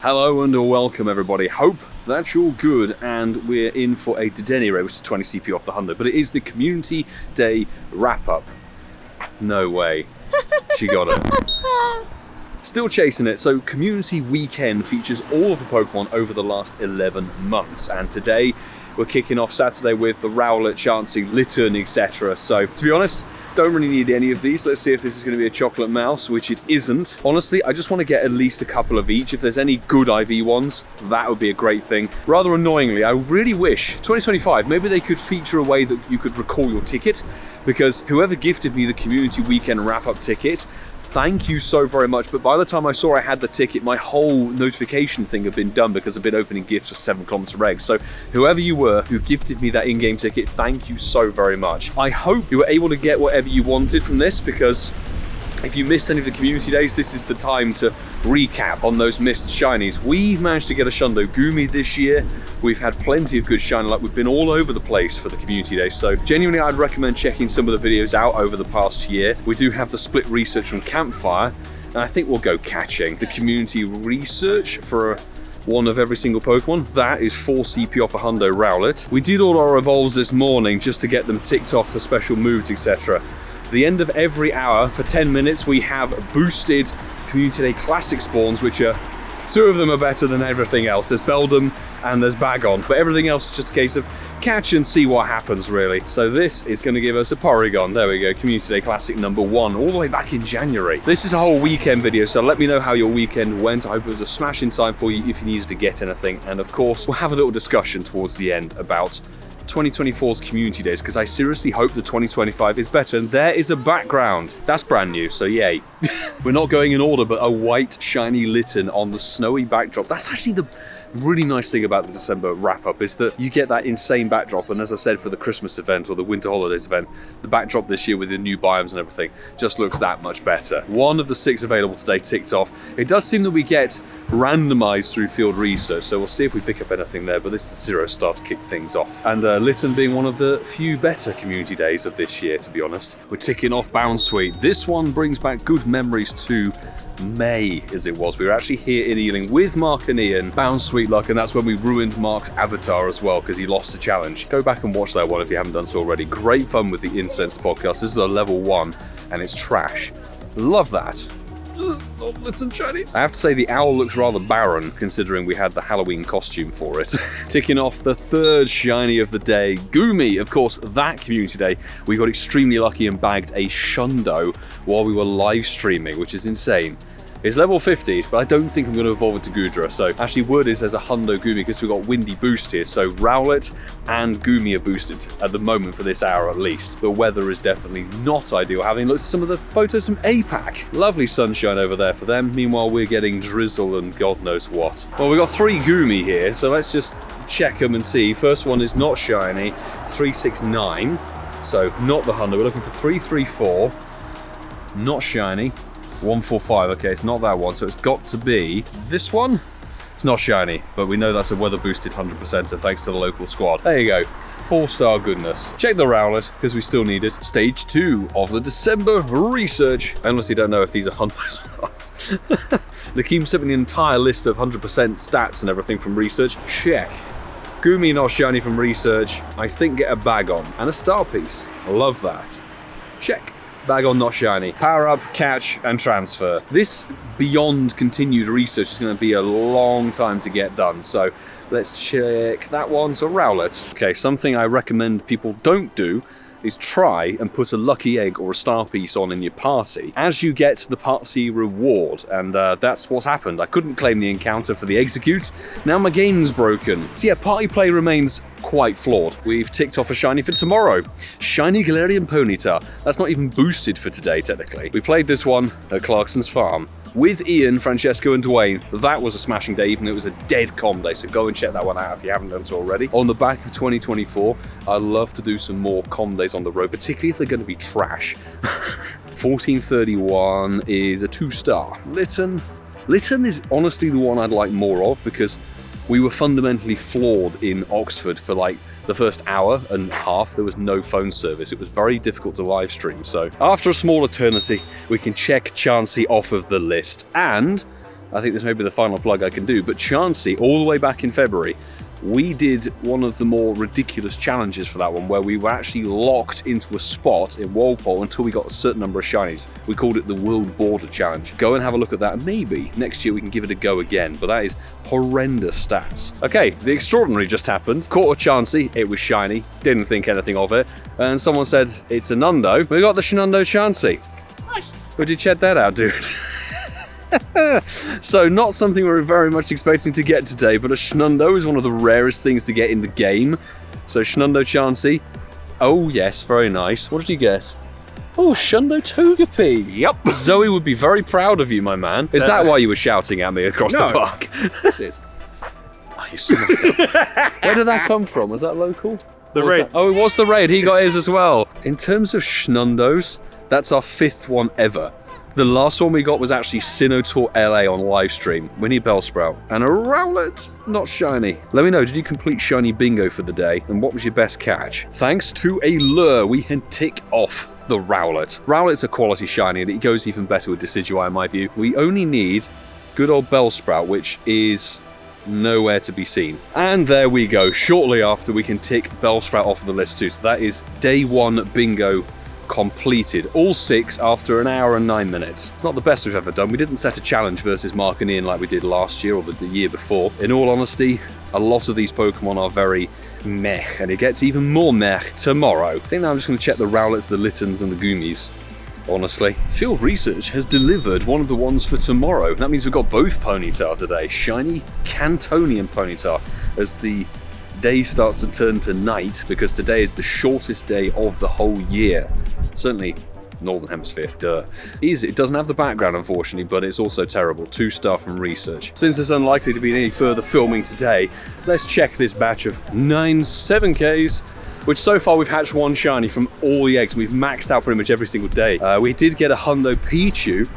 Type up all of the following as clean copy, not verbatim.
Hello and welcome everybody, hope that you're good and we're in for a Dedenne rate, which is 20 CP off the Hundo, but it is the Community Day wrap-up. No way, she got it. Still chasing it, so Community Weekend features all of the Pokemon over the last 11 months, and today we're kicking off Saturday with the Rowlet, Chansey, Litten, etc. So, to be honest, don't really need any of these. Let's see if this is going to be a chocolate mouse, which it isn't. Honestly, I just want to get at least a couple of each. If there's any good IV ones, that would be a great thing. Rather annoyingly, I really wish 2025, maybe they could feature a way that you could recall your ticket, because whoever gifted me the Community Weekend wrap-up ticket, thank you so very much, but by the time I saw I had the ticket, my whole notification thing had been done because I've been opening gifts for 7km regs. So whoever you were who gifted me that in-game ticket, thank you so very much. I hope you were able to get whatever you wanted from this, because if you missed any of the community days, this is the time to recap on those missed shinies. We managed to get a Shiny Goomy this year. We've had plenty of good shiny luck. We've been all over the place for the community days, so genuinely I'd recommend checking some of the videos out over the past year. We do have the split research from Campfire, and I think we'll go catching. The community research for one of every single Pokemon, that is 4 CP off a Hundo Rowlet. We did all our evolves this morning just to get them ticked off for special moves, etc. At the end of every hour, for 10 minutes, we have boosted Community Day Classic spawns, which are, 2 of them are better than everything else. There's Beldum and there's Bagon, but everything else is just a case of catch and see what happens, really. So this is going to give us a Porygon. There we go, Community Day Classic number 1, all the way back in January. This is a whole weekend video, so let me know how your weekend went. I hope it was a smashing time for you if you needed to get anything. And of course, we'll have a little discussion towards the end about 2024's community days, because I seriously hope the 2025 is better, and there is a background. That's brand new, so yay. We're not going in order, but a white shiny Litten on the snowy backdrop. That's actually the really nice thing about the December wrap-up, is that you get that insane backdrop, and as I said for the Christmas event or the winter holidays event, the backdrop this year with the new biomes and everything just looks that much better. 1 of the 6 available today ticked off. It does seem that we get randomized through field research, so we'll see if we pick up anything there, but this is 0 star to kick things off. And Litten being one of the few better community days of this year, to be honest. We're ticking off Bound Sweet. This one brings back good memories to May, as it was. We were actually here in Ealing with Mark and Ian, Bound Sweet Luck, and that's when we ruined Mark's avatar as well, because he lost the challenge. Go back and watch that one if you haven't done so already. Great fun with the Incense podcast. This is a level 1, and it's trash. Love that. Not Litten shiny. I have to say the owl looks rather barren, considering we had the Halloween costume for it. Ticking off the 3rd shiny of the day, Goomy. Of course, that community day, we got extremely lucky and bagged a Shnundo while we were live streaming, which is insane. It's level 50, but I don't think I'm going to evolve it to Goodra. So actually word is there's a Hundo Goomy, because we've got Windy Boost here. So Rowlet and Goomy are boosted at the moment for this hour at least. The weather is definitely not ideal. Having looked at some of the photos from APAC. Lovely sunshine over there for them. Meanwhile, we're getting drizzle and God knows what. Well, we've got 3 Goomy here, so let's just check them and see. First one is not shiny, 369. So not the Hundo. We're looking for 334. Not shiny. 145, okay, it's not that one, so it's got to be this one. It's not shiny, but we know that's a weather boosted 100%, so thanks to the local squad. There you go, 4-star goodness. Check the Rowlet, because we still need it. Stage 2 of the December research. I honestly don't know if these are Hundos or not. Nakeem sent me an entire list of 100% stats and everything from research. Check. Goomy not shiny from research. I think get a Bagon and a star piece. I love that. Check. Bagon not shiny. Power up, catch, and transfer. This beyond continued research is going to be a long time to get done, so let's check that one. So Rowlet. Okay, something I recommend people don't do is try and put a lucky egg or a star piece on in your party as you get the party reward, and that's what's happened. I couldn't claim the encounter for the execute. Now my game's broken. So yeah, party play remains quite flawed. We've ticked off a shiny for tomorrow. Shiny Galarian Ponyta. That's not even boosted for today, technically. We played this one at Clarkson's farm with Ian, Francesco, and Dwayne. That was a smashing day, even though it was a dead com day, so go and check that one out if you haven't done so already. On the back of 2024, I love to do some more com days on the road, particularly if they're going to be trash. 1431 is a 2-star. Litten is honestly the one I'd like more of, because we were fundamentally flawed in Oxford for like the first hour and a half. There was no phone service. It was very difficult to live stream. So after a small eternity, we can check Chansey off of the list. And I think this may be the final plug I can do, but Chansey, all the way back in February, we did one of the more ridiculous challenges for that one, where we were actually locked into a spot in Walpole until we got a certain number of shinies. We called it the World Border Challenge. Go and have a look at that, and maybe next year we can give it a go again, but that is horrendous stats. Okay, the extraordinary just happened. Caught a Chansey, it was shiny, didn't think anything of it, and someone said, it's a Nundo. We got the Shnundo Chansey. Nice. Would you check that out, dude? So not something we're very much expecting to get today, but a Shnundo is one of the rarest things to get in the game. So Shnundo Chansey. Oh yes, very nice. What did you get? Oh, Shnundo Togepi. Yep. Zoe would be very proud of you, my man. Is that why you were shouting at me across the park? This is. Oh, you son of a- Where did that come from? Was that local? The raid. Oh, it was the raid. He got his as well. In terms of Shnundos, that's our 5th one ever. The last one we got was actually Sinnoh LA on live stream. Winnie Bellsprout. And a Rowlet. Not shiny. Let me know, did you complete shiny bingo for the day? And what was your best catch? Thanks to a lure, we can tick off the Rowlet. Rowlet's a quality shiny, and it goes even better with Decidueye in my view. We only need good old Bellsprout, which is nowhere to be seen. And there we go. Shortly after, we can tick Bellsprout off the list too. So that is day 1 bingo completed. All 6 after an hour and 9 minutes. It's not the best we've ever done. We didn't set a challenge versus Mark and Ian like we did last year or the year before. In all honesty, a lot of these Pokemon are very meh, and it gets even more meh tomorrow. I think now I'm just going to check the Rowlets, the Littens, and the Goomies. Honestly, Field Research has delivered one of the ones for tomorrow. That means we've got both Ponyta today. Shiny Cantonian Ponyta as the day starts to turn to night, because today is the shortest day of the whole year. Certainly, Northern Hemisphere, duh. It doesn't have the background, unfortunately, but it's also terrible. 2-star from Research. Since there's unlikely to be any further filming today, let's check this batch of 9 7Ks, which so far we've hatched 1 shiny from all the eggs, and we've maxed out pretty much every single day. We did get a Hundo Pichu,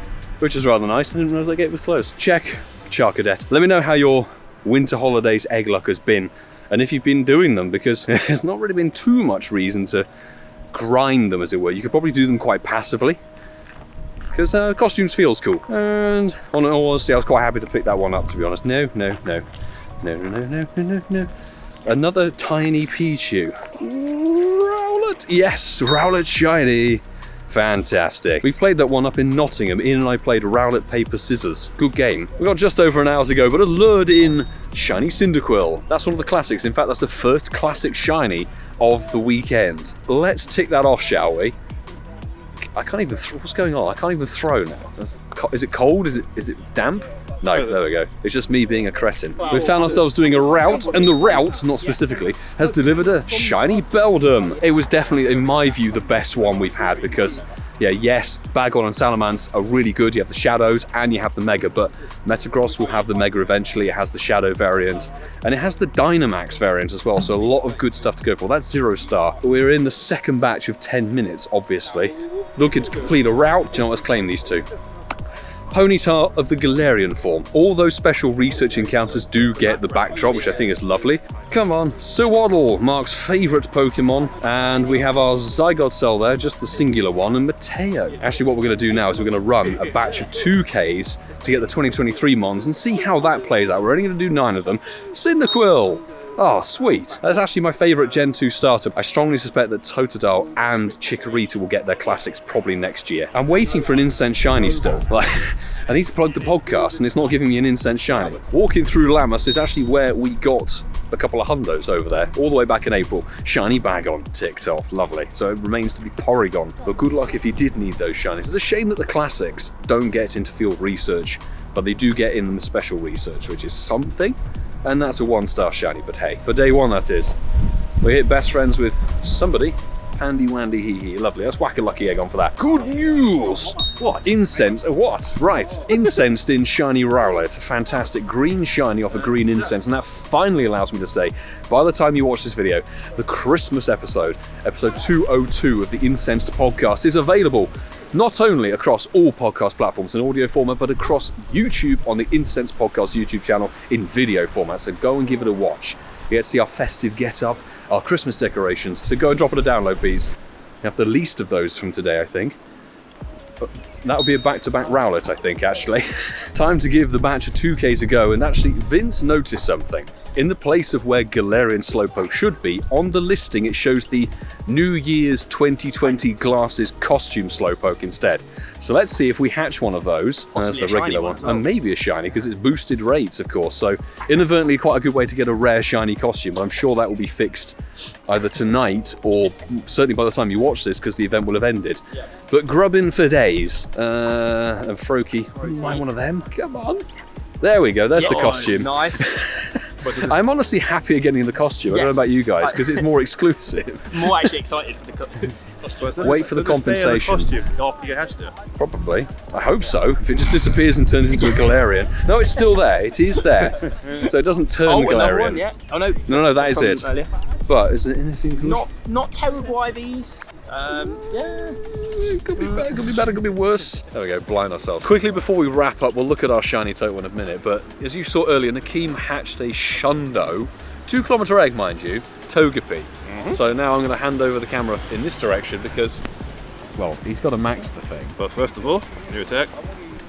which is rather nice. I didn't realize that gate was closed. Check Charcadet. Let me know how your winter holidays egg luck has been, and if you've been doing them, because there's not really been too much reason to grind them, as it were. You could probably do them quite passively, because costumes feels cool. And on all honesty, I was quite happy to pick that one up, to be honest. No. Another tiny Pichu. Rowlet! Yes, Rowlet shiny. Fantastic. We played that one up in Nottingham. Ian and I played Rowlet Paper Scissors. Good game. We got just over an hour to go, but a lured in Shiny Cyndaquil. That's one of the classics. In fact, that's the first classic shiny of the weekend. Let's tick that off, shall we? I can't even what's going on? I can't even throw now. Is it cold? Is it damp? No, there we go. It's just me being a cretin. We found ourselves doing a route, and the route, not specifically, has delivered a shiny Beldum. It was definitely, in my view, the best one we've had, because yeah, yes, Bagon and Salamence are really good. You have the Shadows and you have the Mega, but Metagross will have the Mega eventually. It has the Shadow variant, and it has the Dynamax variant as well, so a lot of good stuff to go for. That's 0-star. We're in the second batch of 10 minutes, obviously. Looking to complete a route. Do you know what? Let's claim these 2. Ponyta of the Galarian form. All those special research encounters do get the backdrop, which I think is lovely. Come on, Sewaddle, Mark's favourite Pokemon. And we have our Zygote cell there, just the singular one, and Mateo. Actually, what we're going to do now is we're going to run a batch of 2Ks to get the 2023 Mons and see how that plays out. We're only going to do 9 of them. Cyndaquil! Oh, sweet. That's actually my favourite Gen 2 starter. I strongly suspect that Totodile and Chikorita will get their classics probably next year. I'm waiting for an Incense Shiny still. I need to plug the podcast, and it's not giving me an Incense Shiny. Walking through Lammas is actually where we got a couple of Hundos over there, all the way back in April. Shiny Bagon ticked off, lovely. So it remains to be Porygon. But good luck if you did need those shinies. It's a shame that the classics don't get into field research, but they do get in the special research, which is something. And that's a 1-star shiny, but hey, for day 1 that is. We hit best friends with somebody. Handy Wandy Hee Hee, lovely. Let's whack a lucky egg on for that. Good news! What? Incense, what? Right, incensed in Shiny Rowlet. Fantastic, green shiny off a green incense, and that finally allows me to say, by the time you watch this video, the Christmas episode 202 of the Incensed podcast is available. Not only across all podcast platforms in audio format, but across YouTube on the Incensed Podcast YouTube channel in video format. So go and give it a watch. You get to see our festive get-up, our Christmas decorations. So go and drop it a download, please. You have the least of those from today, I think. That would be a back-to-back Rowlet, I think, actually. Time to give the batch of 2Ks a go, and actually, Vince noticed something. In the place of where Galarian Slowpoke should be, on the listing it shows the New Year's 2020 Glasses costume Slowpoke instead. So let's see if we hatch one of those as the regular one. And maybe a shiny, because it's boosted rates, of course. So inadvertently quite a good way to get a rare shiny costume. I'm sure that will be fixed either tonight or certainly by the time you watch this, because the event will have ended. Yeah. But grubbing for days. And Froakie, one of them. Come on. There we go, there's the costume. Nice. I'm honestly happier getting the costume. I don't know about you guys, because it's more exclusive. More actually excited for the costume. Wait for the compensation. Costume after you hatched it? Probably. I hope so. If it just disappears and turns into a Galarian. No, it's still there. It is there. So it doesn't turn Galarian. One, yeah. Oh no. No, that is it. Earlier. But is there anything? Not terrible IVs. Yeah. Could be better, could be worse. There we go, blind ourselves. Quickly before we wrap up, we'll look at our shiny totem in a minute, but as you saw earlier, Nakeem hatched a Shnundo, 2-kilometre egg, mind you, Togepi. So now I'm going to hand over the camera in this direction because, well, he's got to max the thing. But first of all, new attack.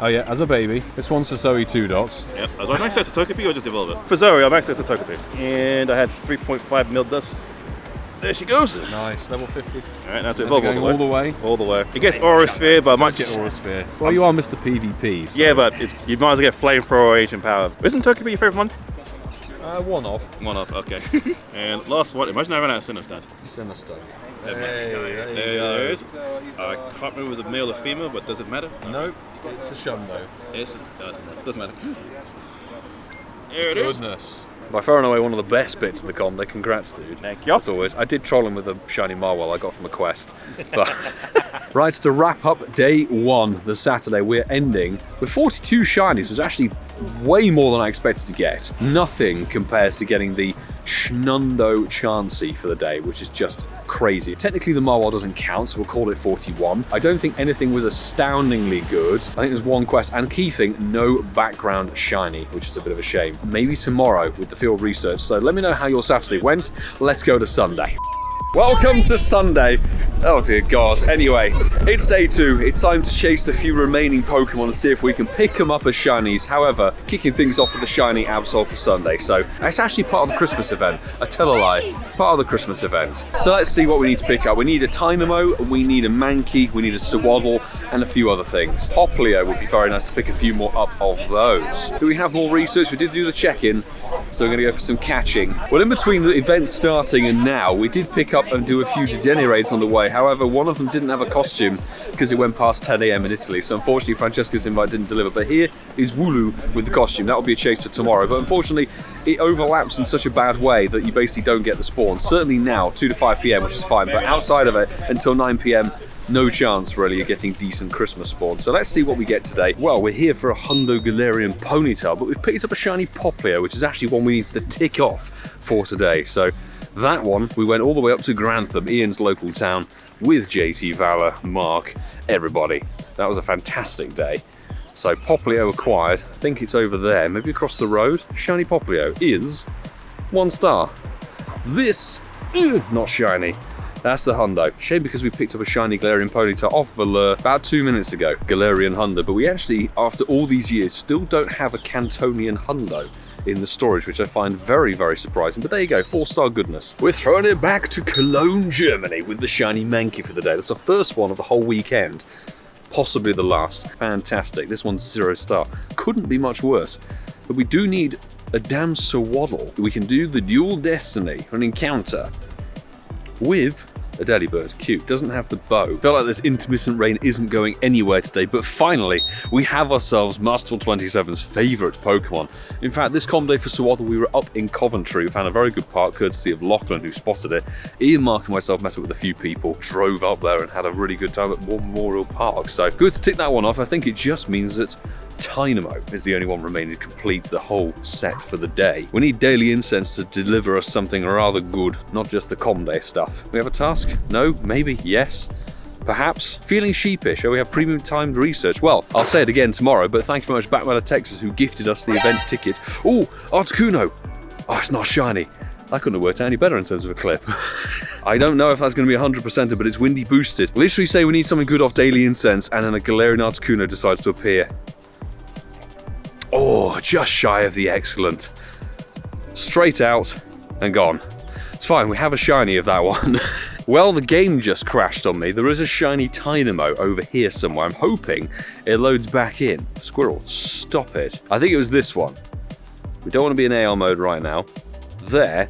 Oh yeah, as a baby. This one's for Zoe 2 dots. Yep, I was maxed out to Togepi or just evolve it? For Zoe, I maxed out to Togepi. And I had 3.5 mil dust. There she goes. Nice, level 50. Alright, now to evolve all the way. All the way. It gets Aura Sphere, but I might get Aura Sphere. Well, you are Mr. PvP. So. Yeah, but you might as well get Flamethrower, Ancient Power. Isn't Togepi your favourite one? One off. One off, okay. And last one, imagine I ran out of Sinnoh. Sinnoh. There it is. I can't remember if it was a male or female, but does it matter? Nope, it's a Shnundo. It doesn't matter. There it is. Goodness. By far and away one of the best bits of the combo. Congrats, dude. Thank you. As always. I did troll him with a shiny Marwell I got from a quest. But right, to wrap up day one, the Saturday, we're ending with 42 shinies. It was actually way more than I expected to get. Nothing compares to getting the Shnundo Chansey for the day, which is just crazy. Technically the Marwell doesn't count, so we'll call it 41. I don't think anything was astoundingly good. I think there's one quest, and key thing, no background shiny, which is a bit of a shame. Maybe tomorrow with the field research. So let me know how your Saturday went. Let's go to Sunday. Welcome to Sunday. Oh dear God. Anyway, it's day 2. It's time to chase the few remaining Pokemon and see if we can pick them up as shinies. However, kicking things off with the shiny Absol for Sunday. So that's actually part of the Christmas event. I tell a lie. Part of the Christmas event. So let's see what we need to pick up. We need a Tynamo, we need a Mankey, we need a Swaddle, and a few other things. Poplio would be very nice to pick a few more up of those. Do we have more research? We did do the check-in. So we're going to go for some catching. Well, in between the event starting and now, we did pick up and do a few Dedenne raids on the way. However, one of them didn't have a costume because it went past 10 AM in Italy. So unfortunately, Francesca's invite didn't deliver. But here is Wooloo with the costume. That will be a chase for tomorrow. But unfortunately, it overlaps in such a bad way that you basically don't get the spawn. Certainly now, 2 to 5 PM, which is fine. But outside of it, until 9 PM, no chance really of getting decent Christmas spawn. So let's see what we get today. Well, we're here for a Hundo Galarian Ponytail, but we've picked up a shiny Poplio, which is actually one we need to tick off for today. So that one, we went all the way up to Grantham, Ian's local town, with JT, Valor, Mark, everybody. That was a fantastic day. So Poplio acquired. I think it's over there, maybe across the road. Shiny Poplio is 1 star. This, not shiny. That's the Hundo. Shame because we picked up a shiny Galarian Ponytail off of a lure about 2 minutes ago. Galarian Hundo. But we actually, after all these years, still don't have a Cantonian Hundo in the storage, which I find very, very surprising. But there you go, 4-star goodness. We're throwing it back to Cologne, Germany with the shiny Mankey for the day. That's the first one of the whole weekend. Possibly the last. Fantastic. This one's 0 star. Couldn't be much worse. But we do need a damn Swaddle. We can do the Dual Destiny, an encounter with a Delibird. Cute. Doesn't have the bow. Felt like this intermittent rain isn't going anywhere today, but finally we have ourselves Masterful 27's favourite Pokemon. In fact, this comp day for Swaddle, we were up in Coventry. We found a very good park courtesy of Lachlan, who spotted it. Ian, Mark and myself met up with a few people, drove up there and had a really good time at War Memorial Park. So good to tick that one off. I think it just means that Tynamo is the only one remaining to complete the whole set for the day. We need Daily Incense to deliver us something rather good, not just the Comday stuff. We have a task? No? Maybe? Yes? Perhaps? Feeling sheepish? Oh, we have premium timed research. Well, I'll say it again tomorrow, but thank you very much Batman of Texas, who gifted us the event ticket. Oh, Articuno! Oh, it's not shiny. That couldn't have worked out any better in terms of a clip. I don't know if that's going to be 100%, but it's windy boosted. Literally say we need something good off Daily Incense, and then a Galarian Articuno decides to appear. Oh, just shy of the excellent. Straight out and gone. It's fine, we have a shiny of that one. Well, the game just crashed on me. There is a shiny Dynamo over here somewhere. I'm hoping it loads back in. Squirrel, stop it. I think it was this one. We don't want to be in AR mode right now. There,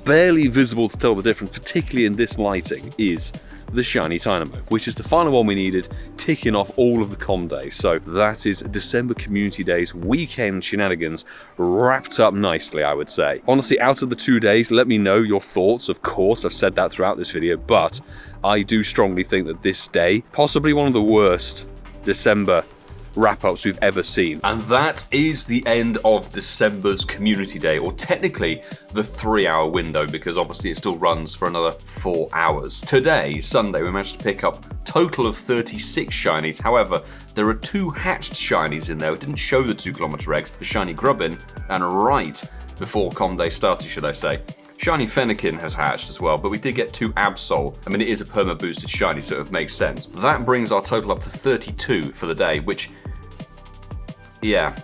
barely visible to tell the difference, particularly in this lighting, is the shiny Dynamo, which is the final one we needed, ticking off all of the com days. So that is December Community Days weekend shenanigans wrapped up nicely, I would say. Honestly, out of the 2 days, let me know your thoughts. Of course, I've said that throughout this video, but I do strongly think that this day, possibly one of the worst December wrap-ups we've ever seen. And that is the end of December's Community Day, or technically the 3-hour window, because obviously it still runs for another 4 hours. Today, Sunday, we managed to pick up a total of 36 shinies. However, there are 2 hatched shinies in there. It didn't show the 2km eggs, the shiny Grubbin, and right before Com Day started, should I say. Shiny Fennekin has hatched as well, but we did get 2 Absol. I mean, it is a perma-boosted shiny, so it makes sense. That brings our total up to 32 for the day, which, yeah.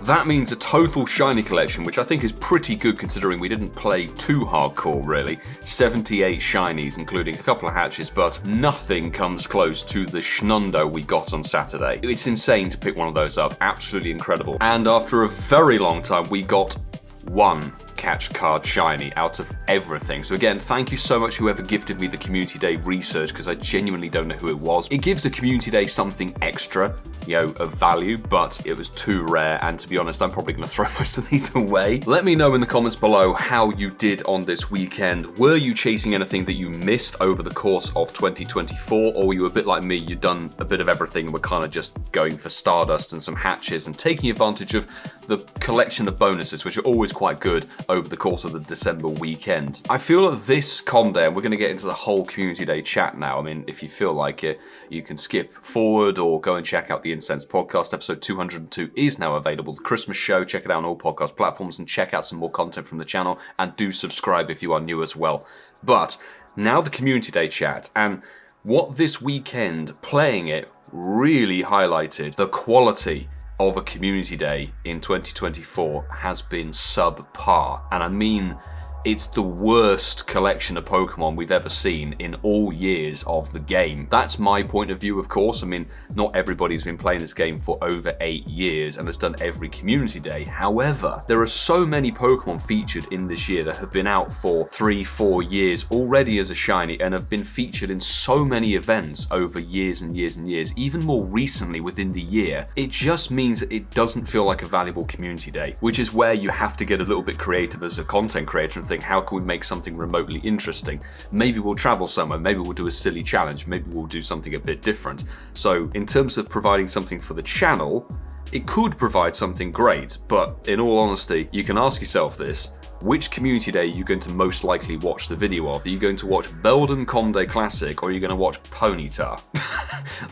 That means a total shiny collection, which I think is pretty good considering we didn't play too hardcore, really. 78 shinies, including a couple of hatches, but nothing comes close to the Shnundo we got on Saturday. It's insane to pick one of those up, absolutely incredible. And after a very long time, we got 1 catch card shiny out of everything. So again, thank you so much whoever gifted me the Community Day research, because I genuinely don't know who it was. It gives the Community Day something extra, you know, of value, but it was too rare, and to be honest, I'm probably going to throw most of these away. Let me know in the comments below how you did on this weekend. Were you chasing anything that you missed over the course of 2024, or were you a bit like me, you'd done a bit of everything and were kind of just going for Stardust and some hatches and taking advantage of the collection of bonuses, which are always quite good over the course of the December weekend. I feel that this Com Day, and we're going to get into the whole Community Day chat now. I mean, if you feel like it, you can skip forward or go and check out the Incense podcast. Episode 202 is now available. The Christmas show, check it out on all podcast platforms and check out some more content from the channel, and do subscribe if you are new as well. But now the Community Day chat, and what this weekend playing it really highlighted the quality of a Community Day in 2024 has been subpar. And I mean, it's the worst collection of Pokemon we've ever seen in all years of the game. That's my point of view, of course. I mean, not everybody's been playing this game for over 8 years and has done every Community Day. However, there are so many Pokemon featured in this year that have been out for 3-4 years already as a shiny and have been featured in so many events over years and years and years, even more recently within the year. It just means that it doesn't feel like a valuable Community Day, which is where you have to get a little bit creative as a content creator and think, how can we make something remotely interesting? Maybe we'll travel somewhere, maybe we'll do a silly challenge, maybe we'll do something a bit different. So in terms of providing something for the channel, it could provide something great, but in all honesty, you can ask yourself this: which Community Day are you going to most likely watch the video of? Are you going to watch Belden Com Day Classic, or are you going to watch Ponyta?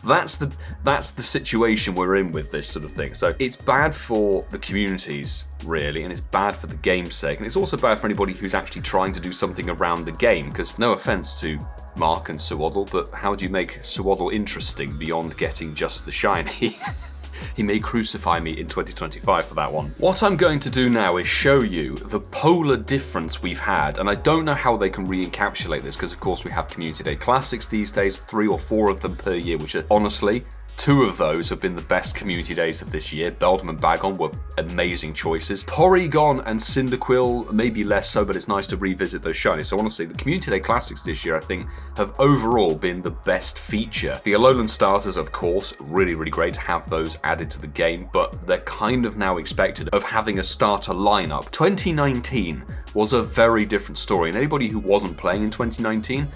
That's the situation we're in with this sort of thing. So it's bad for the communities, really, and it's bad for the game's sake, and it's also bad for anybody who's actually trying to do something around the game, because no offense to Mark and Suwaddle, but how do you make Suwaddle interesting beyond getting just the shiny? He may crucify me in 2025 for that one. What I'm going to do now is show you the polar difference we've had, and I don't know how they can re-encapsulate this, because of course we have Community Day Classics these days, 3 or 4 of them per year, which are honestly, 2 of those have been the best Community Days of this year. Beldum and Bagon were amazing choices. Porygon and Cyndaquil, maybe less so, but it's nice to revisit those shinies. So honestly, the Community Day Classics this year, I think, have overall been the best feature. The Alolan starters, of course, really, really great to have those added to the game, but they're kind of now expected of having a starter lineup. 2019 was a very different story, and anybody who wasn't playing in 2019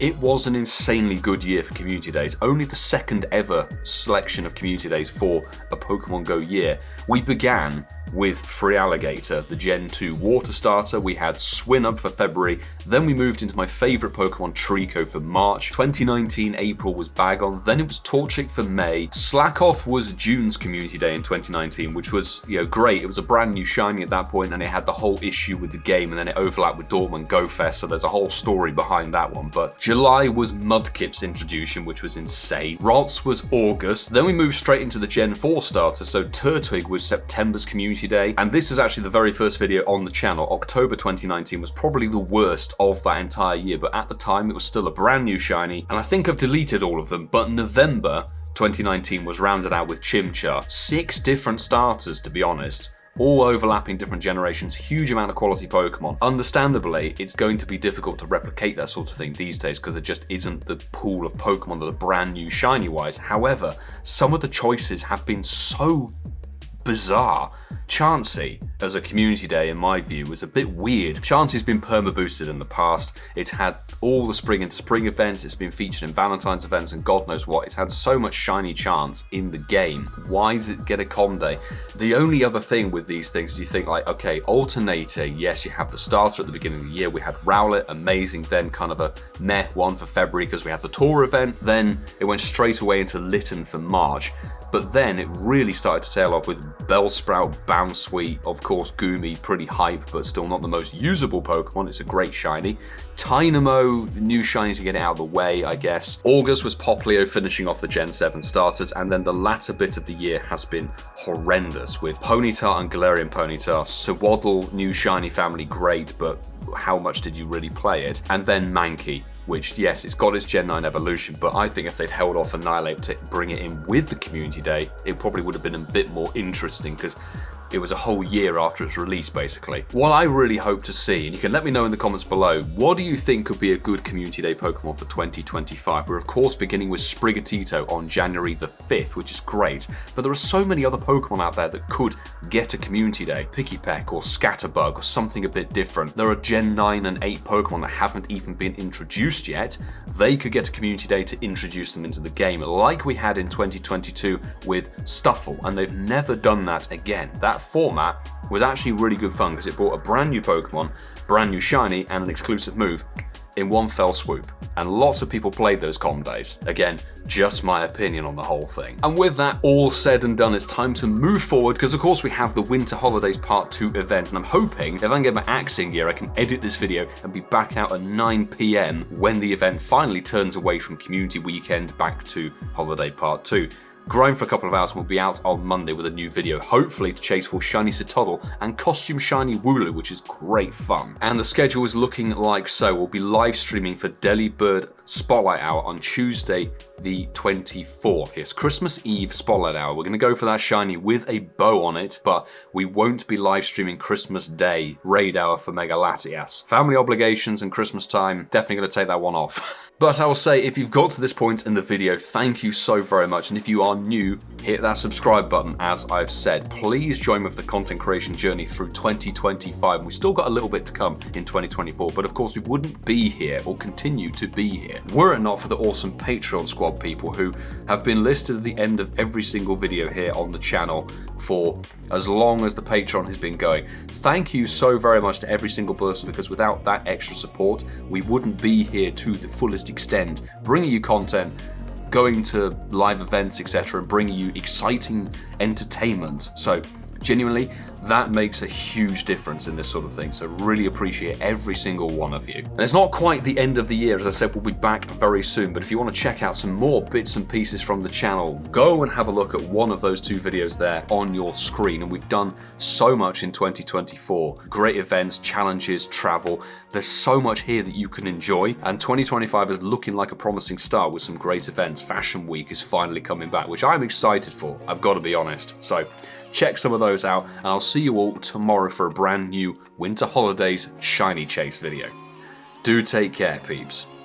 It was an insanely good year for Community Days, only the second ever selection of Community Days for a Pokemon Go year. We began with Free Alligator, the Gen 2 water starter. We had Swinub for February, then we moved into my favourite Pokemon Trico for March. 2019 April was Bagon, then it was Torchic for May. Slackoff was June's Community Day in 2019, which was, great. It was a brand new shiny at that point, and it had the whole issue with the game, and then it overlapped with Dortmund Go Fest, so there's a whole story behind that one. But July was Mudkip's introduction, which was insane. Rotz was August. Then we moved straight into the Gen 4 starter, so Turtwig was September's Community Day. And this is actually the very first video on the channel. October 2019 was probably the worst of that entire year, but at the time it was still a brand new shiny, and I think I've deleted all of them, but November 2019 was rounded out with Chimchar. 6 different starters, to be honest. All overlapping different generations, huge amount of quality Pokemon. Understandably, it's going to be difficult to replicate that sort of thing these days because there just isn't the pool of Pokemon that are brand new shiny-wise. However, some of the choices have been so bizarre. Chansey, as a Community Day in my view, was a bit weird. Chansey's been perma-boosted in the past. It's had all the spring into spring events. It's been featured in Valentine's events and God knows what. It's had so much shiny chance in the game. Why does it get a Com Day? The only other thing with these things is you think like, okay, alternating, yes, you have the starter at the beginning of the year. We had Rowlet, amazing, then kind of a meh one for February because we had the tour event. Then it went straight away into Litten for March. But then it really started to tail off with Bellsprout, Bounsweet, of course Goomy, pretty hype, but still not the most usable Pokemon. It's a great shiny. Tynamo, new shiny to get it out of the way, I guess. August was Poplio finishing off the Gen 7 starters, and then the latter bit of the year has been horrendous with Ponyta and Galarian Ponyta, Swaddle, new shiny family, great, but how much did you really play it? And then Mankey, which, yes, it's got its Gen 9 evolution, but I think if they'd held off Annihilate to bring it in with the Community Day, it probably would have been a bit more interesting, because it was a whole year after its release, basically. What I really hope to see, and you can let me know in the comments below, what do you think could be a good Community Day Pokemon for 2025? We're of course beginning with Sprigatito on January the 5th, which is great, but there are so many other Pokemon out there that could get a Community Day. Pikipek or Scatterbug or something a bit different. There are Gen 9 and 8 Pokemon that haven't even been introduced yet. They could get a Community Day to introduce them into the game, like we had in 2022 with Stuffle, and they've never done that again. That format was actually really good fun because it brought a brand new Pokemon, brand new shiny, and an exclusive move in one fell swoop. And lots of people played those Com Days. Again, just my opinion on the whole thing. And with that all said and done, it's time to move forward because of course we have the Winter Holidays Part 2 event, and I'm hoping if I can get my axe in gear, I can edit this video and be back out at 9 PM when the event finally turns away from Community Weekend back to Holiday Part 2. Grind for a couple of hours and we'll be out on Monday with a new video, hopefully to chase for Shiny Citadel and Costume Shiny Wooloo, which is great fun. And the schedule is looking like so. We'll be live streaming for Delibird Spotlight Hour on Tuesday the 24th. Yes, Christmas Eve Spotlight Hour. We're going to go for that shiny with a bow on it, but we won't be live streaming Christmas Day Raid Hour for Mega Latias. Family obligations and Christmas time, definitely going to take that one off. But I will say, if you've got to this point in the video, thank you so very much. And if you are new, hit that subscribe button, as I've said. Please join me for the content creation journey through 2025. We've still got a little bit to come in 2024, but of course we wouldn't be here or continue to be here were it not for the awesome Patreon squad people who have been listed at the end of every single video here on the channel for as long as the Patreon has been going. Thank you so very much to every single person, because without that extra support, we wouldn't be here to the fullest extent, bringing you content, going to live events, etc., and bringing you exciting entertainment. So genuinely, that makes a huge difference in this sort of thing, so really appreciate every single one of you. And it's not quite the end of the year, as I said, we'll be back very soon, but if you want to check out some more bits and pieces from the channel, go and have a look at one of those 2 videos there on your screen. And we've done so much in 2024. Great events, challenges, travel. There's so much here that you can enjoy, and 2025 is looking like a promising start with some great events. Fashion Week is finally coming back, which I'm excited for, I've got to be honest. So check some of those out, and I'll see you all tomorrow for a brand new Winter Holidays Shiny Chase video. Do take care, peeps.